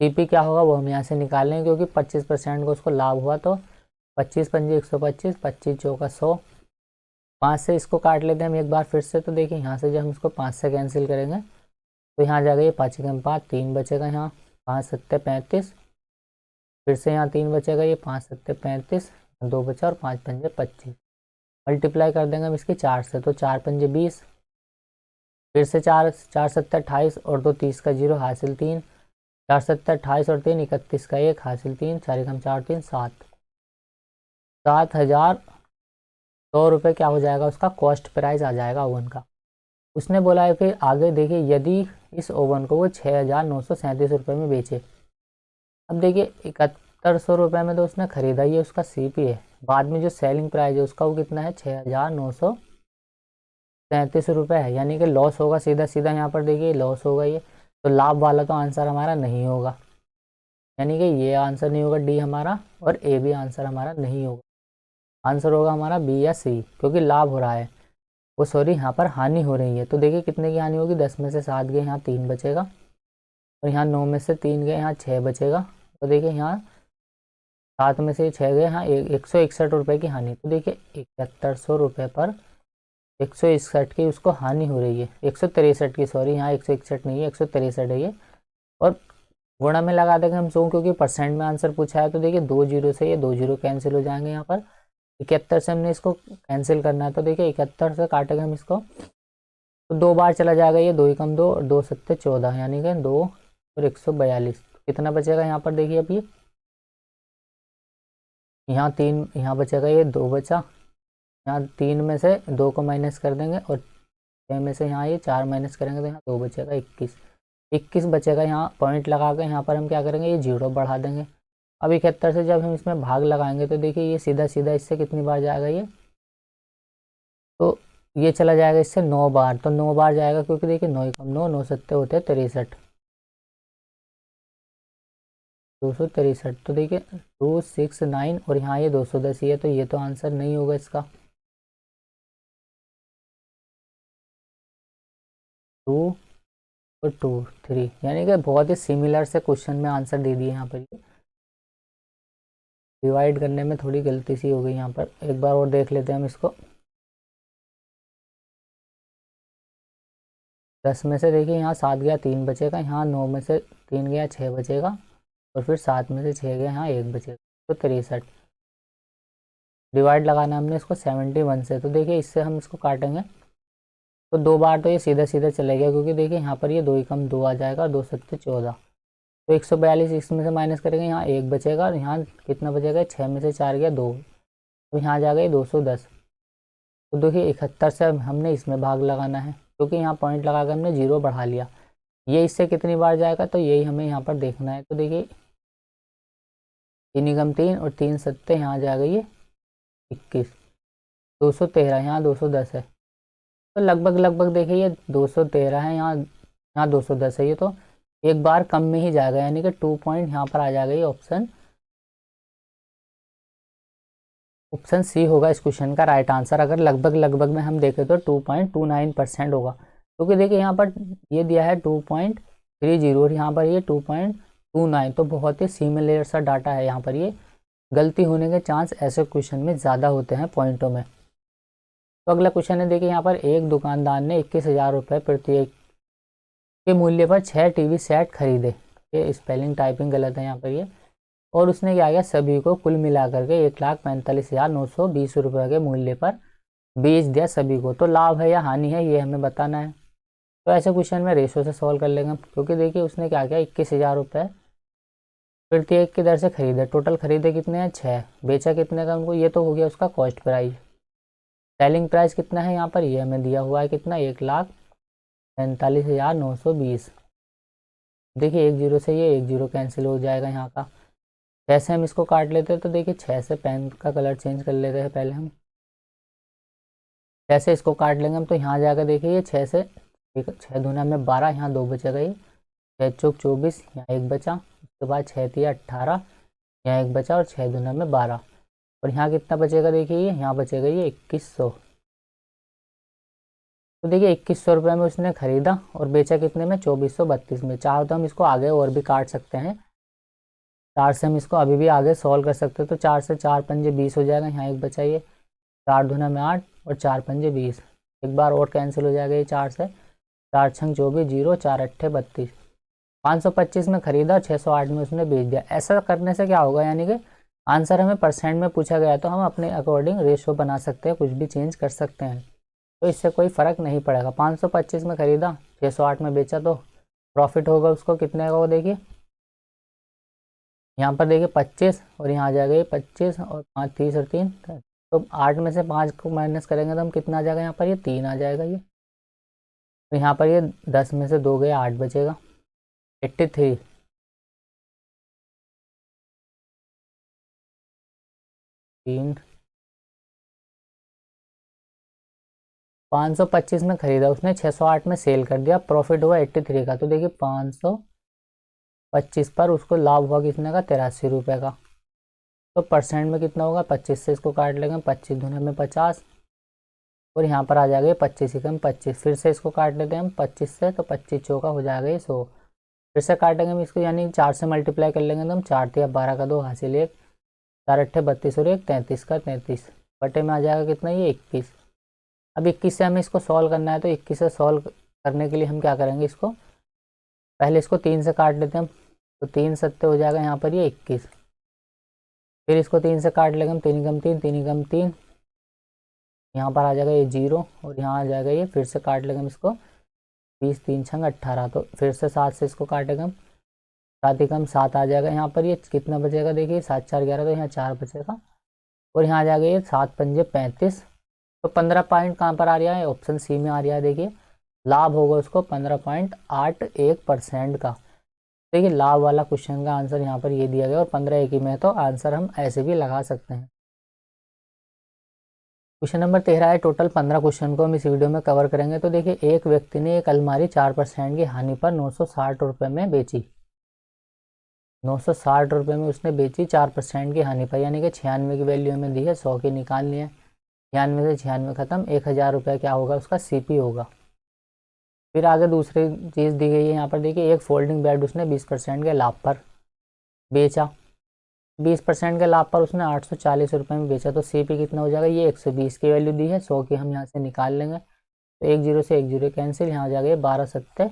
टीपी क्या होगा वो हम यहाँ से निकाल लेंगे, क्योंकि 25% का उसको लाभ हुआ, तो 25 पंजे 125, 25 चौका 100, 5 से इसको काट लेते हैं हम एक बार फिर से, तो देखिए यहाँ से जब हम इसको 5 से कैंसिल करेंगे तो यहाँ जाएगा ये 5 कम 5, 3 बचेगा, यहाँ 5 सत्ते 35, फिर से यहाँ 3 बचेगा, ये 5 सत्ते 35, 2 बचा और 5 पंजे 25, मल्टीप्लाई कर देंगे हम इसके 4 से, तो 4 पंजे 20, फिर से 4 सत्ते 28 और 2 30 का 0 हासिल 3, 4 सत्ते 28 और 3 31 का 1 हासिल 3, 4 कम 4 3 7, 7,100 रुपये क्या हो जाएगा, उसका कॉस्ट प्राइस आ जाएगा ओवन का। उसने बोला है फिर आगे देखिए, यदि इस ओवन को वो 6,937 रुपये में बेचे। अब देखिए 7100 रुपये में तो उसने खरीदा ही है, उसका सीपी है, बाद में जो सेलिंग प्राइस है उसका वो कितना है, 6,937 रुपये है, यानी कि लॉस होगा सीधा सीधा, यहाँ पर देखिए लॉस होगा ये, तो लाभ वाला तो आंसर हमारा नहीं होगा, यानी कि ये आंसर नहीं होगा डी हमारा, और ए भी आंसर हमारा नहीं होगा, आंसर होगा हमारा बी या सी, क्योंकि लाभ हो रहा है वो, सॉरी यहाँ पर हानि हो रही है। तो देखिए कितने की हानि होगी, 10 में से 7 गए, यहाँ 3 बचेगा, और यहाँ 9 में से 3 गए, यहाँ 6 बचेगा, तो देखिए यहाँ 7 में से 6 गए, यहाँ 161 रुपये की हानि, तो देखिए 7100 रुपये पर 161 की उसको हानि हो रही है, 163 की, सॉरी यहाँ 161 नहीं है, 163 है ये, और गुणा में लगा देंगे हम 100, क्योंकि परसेंट में आंसर पूछा है, तो देखिए 2 जीरो से ये 2 जीरो कैंसिल हो जाएंगे, यहाँ पर 71 से हमने इसको कैंसिल करना है, तो देखिए 71 से काटेंगे हम इसको, तो 2 बार चला जाएगा, ये 2 कम 2 और 2 सत्ते 14, यानी कि 2 और 142, कितना बचेगा यहाँ पर देखिए, अब ये यहाँ 3, यहाँ बचेगा ये 2 बचा, यहाँ 3 में से 2 को माइनस कर देंगे, और 6 में से यहाँ ये 4 माइनस करेंगे, तो यहाँ 2 बचेगा 21 बचेगा, यहाँ पॉइंट लगा के यहाँ पर हम क्या करेंगे, ये जीरो बढ़ा देंगे। अब 71 से जब हम इसमें भाग लगाएंगे तो देखिए ये सीधा सीधा इससे कितनी बार जाएगा, ये तो ये चला जाएगा इससे 9 बार, तो 9 बार जाएगा, क्योंकि देखिए 9 कम 9, 9 सत्ते होते हैं 63, 263, तो देखिए 269, और यहाँ ये 210 ही है, तो ये तो आंसर नहीं होगा इसका। 2 और 2 3, यानी कि बहुत ही सिमिलर से क्वेश्चन में आंसर दे दिए, यहाँ पर डिवाइड करने में थोड़ी गलती सी हो गई, यहाँ पर एक बार और देख लेते हैं हम इसको। 10 में से देखिए यहाँ 7 गया 3 बचेगा, यहाँ 9 में से 3 गया 6 बचेगा, और फिर 7 में से 6 गया यहाँ 1 बचेगा, तो 63। डिवाइड लगाना हमने इसको 71 से, तो देखिए इससे हम इसको काटेंगे तो 2 बार तो ये सीधा सीधा चले गया, क्योंकि देखिए यहाँ पर ये 2 ही कम 2 आ जाएगा, 2 सत्ते 14, तो 142 इसमें से माइनस करेंगे, यहाँ 1 बचेगा और यहाँ कितना बचेगा, 6 में से 4 गया 2, तो यहाँ आ जाएगा ये 210। तो देखिए 71 से हमने इसमें भाग लगाना है, क्योंकि यहाँ पॉइंट लगा कर हमने 0 बढ़ा लिया। ये इससे कितनी बार जाएगा, तो यही हमें यहाँ पर देखना है। तो देखिए 3 निगम 3 और 3 सत्ते, यहाँ आ जाएगा ये 21, 213, यहाँ 210 है, तो लगभग लगभग देखिए ये 213 है, यहाँ 210 है, ये तो एक बार कम में ही जाएगा, यानी कि 2 पॉइंट यहाँ पर आ जाएगा। ये ऑप्शन सी होगा इस क्वेश्चन का राइट आंसर। अगर लगभग लगभग में हम देखें तो 2.29% होगा, क्योंकि देखिए यहाँ पर ये दिया है 2.30 और यहाँ पर ये 2.29, तो बहुत ही सिमिलर सा डाटा है। यहाँ पर ये गलती होने के चांस ऐसे क्वेश्चन में ज़्यादा होते हैं पॉइंटों में। तो अगला क्वेश्चन है, देखिए यहाँ पर एक दुकानदार ने 21,000 रुपये प्रति एक के मूल्य पर 6 टीवी सेट खरीदे। ये स्पेलिंग टाइपिंग गलत है यहाँ पर ये, और उसने क्या किया, सभी को कुल मिलाकर के 1,45,920 रुपये के मूल्य पर बेच दिया सभी को। तो लाभ है या हानि है, ये हमें बताना है। तो ऐसे क्वेश्चन में रेशो से सॉल्व कर लेंगे, क्योंकि देखिए उसने क्या किया, 21,000 रुपये प्रति एक की दर से खरीदे। टोटल खरीदे कितने हैं, 6, बेचा कितने का उनको, ये तो हो गया उसका कॉस्ट प्राइस। सेलिंग प्राइस कितना है यहाँ पर, ये हमें दिया हुआ है कितना, 1,45,920। देखिए 1 0 से ये 1 0 कैंसिल हो जाएगा यहाँ का। 6 से हम इसको काट लेते हैं, तो देखिए 6 से पेन का कलर चेंज कर लेते हैं पहले हम। 6 से इसको काट लेंगे हम, तो यहाँ जाकर देखिए ये 6 से 6 दूना में 12, यहाँ 2 बचेगा, ये 6 चौक 24, यहाँ 1 बचा, उसके बाद 6 तिया 18, यहाँ 1 बचा और 6 दूना में 12, और यहाँ कितना बचेगा, देखिए ये यहाँ बचेगा ये 2100। तो देखिए 2100 रुपये में उसने खरीदा और बेचा कितने में, 2432 में। चाहो तो हम इसको आगे और भी काट सकते हैं, 4 से हम इसको अभी भी आगे सॉल्व कर सकते हैं। तो 4 से 4 पंजे 20 हो जाएगा, यहाँ 1 बचा, ये 4 दूना में 8 और 4 पंजे 20, एक बार और कैंसिल हो जाएगा ये 4 से, 4 छंग 24, 0 4 अट्ठे 32, 525 में खरीदा, 608 में उसने बेच दिया। ऐसा करने से क्या होगा, यानी कि आंसर हमें परसेंट में पूछा गया तो हम अपने अकॉर्डिंग रेशो बना सकते हैं, कुछ भी चेंज कर सकते हैं, तो इससे कोई फ़र्क नहीं पड़ेगा। 525 में खरीदा, 608 में बेचा, तो प्रॉफिट होगा उसको कितने का, वो देखिए यहाँ पर देखिए 25, और यहाँ आ जाएगा ये 25 और 5 30 और 3, तो 8 में से 5 को माइनस करेंगे तो हम कितना आ जाएगा, यहाँ पर ये 3 आ जाएगा ये, तो यहाँ पर ये 10 में से 2 गया, 8 बचेगा, 83। 3 525 में खरीदा उसने, 608 में सेल कर दिया, प्रॉफिट हुआ 83 का। तो देखिए 525 पर उसको लाभ हुआ कितने का, 83 रुपये का। तो परसेंट में कितना होगा, 25 से इसको काट लेंगे, 25 दूने में 50, और यहाँ पर आ जाएगा 25 ही कम 25, फिर से इसको काट लेते हैं हम 25 से, तो 25 चौका हो जाएगा ये 100, फिर से काटेंगे हम इसको, यानी 4 से मल्टीप्लाई कर लेंगे तो हम 4 तिया 12 का 2 हासिल 1, 4 अट्ठे 32 और 1 33 का 33, बटे में आ जाएगा कितना, ये 21। अब 21 से हमें इसको सॉल्व करना है, तो 21 से सॉल्व करने के लिए हम क्या करेंगे, इसको पहले इसको 3 से काट लेते हैं हम, तो 3 सत्ते हो जाएगा यहाँ पर ये 21, फिर इसको 3 से काट लेंगे हम, 3 कम 3 3 कम 3, यहाँ पर आ जाएगा ये 0, और यहाँ आ जाएगा ये, फिर से काट लेंगे हम इसको, 20 3 छंग 18, तो फिर से 7 से इसको काटेंगे हम, 7 ही कम 7 आ जाएगा, यहाँ पर ये कितना बचेगा, देखिए 7 4 11, तो यहाँ 4 बचेगा, और यहाँ आ जाएगा ये 7 पंजे 35। तो 15 पॉइंट कहाँ पर आ रहा है, ऑप्शन सी में आ रहा है। देखिए लाभ होगा उसको 15.81% का। देखिए लाभ वाला क्वेश्चन का आंसर यहाँ पर ये दिया गया, और 15 एक ही में, तो आंसर हम ऐसे भी लगा सकते हैं। क्वेश्चन नंबर 13 है, टोटल 15 क्वेश्चन को हम इस वीडियो में कवर करेंगे। तो देखिए एक व्यक्ति ने एक अलमारी 4% की हानि पर 960 रुपये में बेची, 960 रुपये में उसने बेची 4% की हानि पर, यानी कि 96 की वैल्यू हमें दी है, 100 की निकालनी है, 96 से 96 खत्म, 1000 रुपये क्या होगा उसका सीपी होगा। फिर आगे दूसरी चीज़ दी गई है यहाँ पर, देखिए एक फोल्डिंग बेड उसने 20% के लाभ पर बेचा, 20% के लाभ पर उसने 840 रुपये में बेचा, तो सीपी कितना हो जाएगा, ये 120 की वैल्यू दी है, 100 की हम यहाँ से निकाल लेंगे, तो 1 0 से 1 0 कैंसिल, यहाँ आ जाएगा ये 12 सत्ते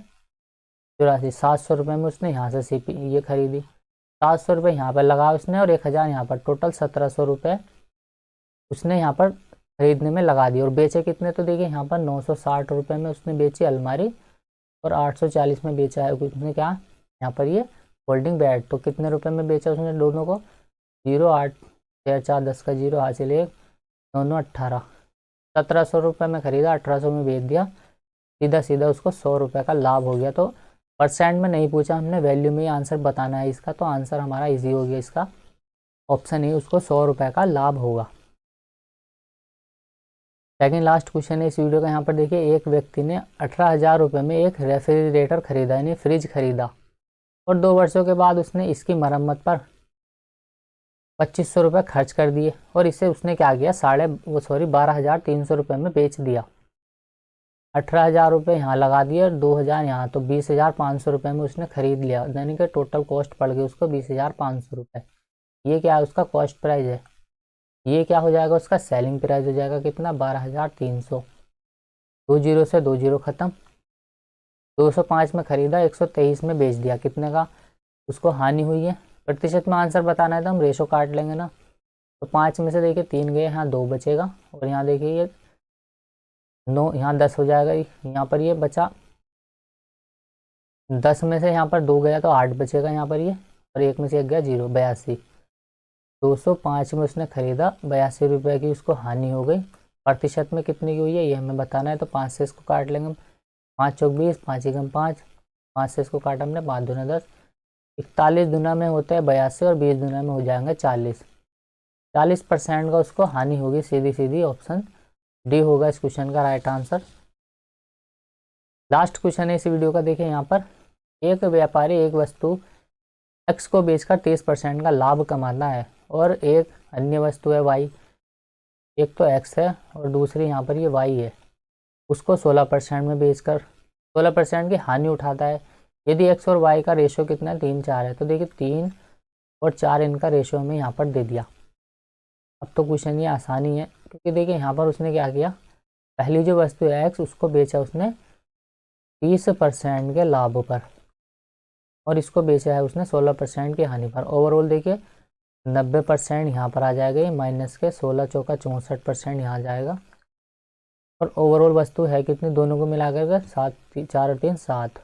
84, 700 रुपये में उसने यहाँ से सीपी ये खरीदी, 700 रुपये यहाँ पर लगा उसने, और 1000 यहाँ पर, टोटल 1700 रुपये उसने यहाँ पर खरीदने में लगा दी और बेचे कितने, तो देखिए यहाँ पर 960 रुपये में उसने बेची अलमारी और 840 में बेचा है उसने क्या, यहाँ पर ये फोल्डिंग बेड। तो कितने रुपए में बेचा उसने दोनों को, 0, 8, 6, 4, 10 का 0 हासिल 1, 9, 9, 18, 1700 रुपये में खरीदा, 1800 में बेच दिया, सीधा सीधा उसको 100 रुपये का लाभ हो गया। तो परसेंट में नहीं पूछा हमने, वैल्यू में ही आंसर बताना है इसका, तो आंसर हमारा इजी हो गया इसका, ऑप्शन ए, उसको 100 रुपये का लाभ होगा। सेकेंड लास्ट क्वेश्चन है इस वीडियो का, यहाँ पर देखिए एक व्यक्ति ने 18,000 रुपये में एक रेफ्रिजरेटर खरीदा, यानी फ्रिज खरीदा, और 2 वर्षों के बाद उसने इसकी मरम्मत पर 2500 रुपये खर्च कर दिए और इसे उसने क्या किया 12,300 रुपये में बेच दिया। 18,000 रुपये यहाँ लगा दिए और 2,000 यहाँ, तो 20,500 रुपये में उसने खरीद लिया, यानी कि टोटल कॉस्ट पड़ गई उसको 20,500 रुपये। ये क्या है, उसका कॉस्ट प्राइस है। ये क्या हो जाएगा, उसका सेलिंग प्राइस हो जाएगा कितना, 12,300। 2 जीरो से 2 जीरो खत्म। 205 में खरीदा, 123 में बेच दिया, कितने का उसको हानि हुई है। प्रतिशत में आंसर बताना है तो हम रेशो काट लेंगे ना, तो 5 में से देखिए 3 गए, यहाँ 2 बचेगा, और यहाँ देखिए ये 9, यहाँ 10 हो जाएगा, यहाँ पर ये बचा 10 में से यहाँ पर 2 गया तो 8 बचेगा यहाँ पर ये, और 1 में से 1 गया 0, 82। 205 में उसने खरीदा, 82 रुपये की उसको हानि हो गई। प्रतिशत में कितनी की हुई है ये हमें बताना है, तो 5 से इसको काट लेंगे हम, 5 चौक 20, 5 एकम 5, 5 से इसको काटा हमने, 5 दूना 10, 41 दुना में होता है 82 और 20 दुना में हो जाएंगे 40। 40% का उसको हानि होगी, सीधी सीधी ऑप्शन डी होगा इस क्वेश्चन का राइट आंसर। लास्ट क्वेश्चन है इस वीडियो का, देखिए यहाँ पर एक व्यापारी एक वस्तु एक्स को बेचकर 30% का लाभ कमाना है और एक अन्य वस्तु है वाई, एक तो एक्स है और दूसरी यहाँ पर ये वाई है, उसको 16% में बेचकर 16% की हानि उठाता है। यदि एक्स और वाई का रेशो कितना है, 3, 4 है, तो देखिए 3 और 4 इनका रेशो हमें यहाँ पर दे दिया। अब तो क्वेश्चन ये आसानी है, क्योंकि देखिए यहाँ पर उसने क्या किया, पहली जो वस्तु है एक्स, उसको बेचा उसने 30% के लाभ पर और इसको बेचा है उसने 16% की हानि पर। ओवरऑल देखिए 90% यहाँ पर आ जाएगा, ये माइनस के 16 चौका 64% यहाँ जाएगा, और ओवरऑल वस्तु है कितनी, दोनों को मिला कर 7, 4 और 3 7,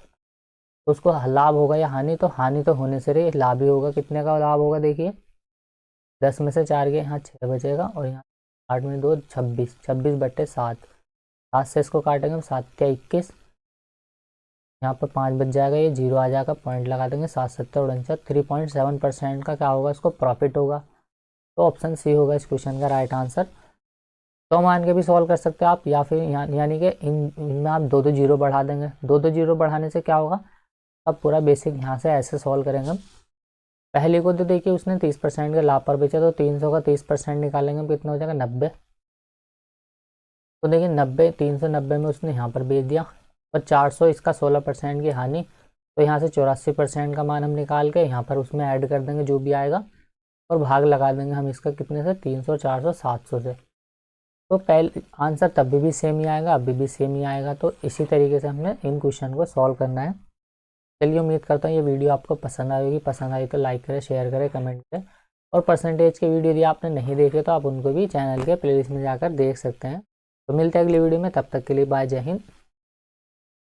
तो उसको लाभ होगा या हानि, तो हानि तो होने से रही, लाभ ही होगा। कितने का लाभ होगा, देखिए 10 में से 4 गए, यहाँ 6 बचेगा, और यहाँ 8 में 2 26, 26/7, 7 से इसको काटेंगे हम, 7 क्या 21, यहाँ पर 5 बच जाएगा, ये 0 आ जाएगा, पॉइंट लगा देंगे, 7 7 49, 3.7% का क्या होगा, इसको प्रॉफिट होगा। तो ऑप्शन सी होगा इस क्वेश्चन का राइट आंसर। तो मान के भी सॉल्व कर सकते हो आप, या फिर यानी कि इनमें आप 2 जीरो बढ़ा देंगे। 2 जीरो बढ़ाने से क्या होगा, अब पूरा बेसिक यहाँ से ऐसे सॉल्व करेंगे हम। पहले को तो देखिए उसने 30% के लाभ पर बेचा, तो 300 का 30% निकालेंगे हम, कितना हो जाएगा 90। तो देखिए 90, 390 में उसने यहाँ पर बेच दिया, और 400 इसका 16% की हानि, तो यहाँ से 84% का मान हम निकाल के यहाँ पर उसमें ऐड कर देंगे जो भी आएगा, और भाग लगा देंगे हम इसका कितने से, 300, 400, 700 से। तो पहले आंसर तभी भी सेम ही आएगा, अभी भी सेम ही आएगा। तो इसी तरीके से हमने इन क्वेश्चन को सॉल्व करना है। चलिए उम्मीद करता हूँ ये वीडियो आपको पसंद आएगी, पसंद आई तो लाइक करें, शेयर करें, कमेंट करें, और परसेंटेज के वीडियो यदि आपने नहीं देखे तो आप उनको भी चैनल के प्लेलिस्ट में जाकर देख सकते हैं। तो मिलते हैं अगली वीडियो में, तब तक के लिए बाय, जय हिंद।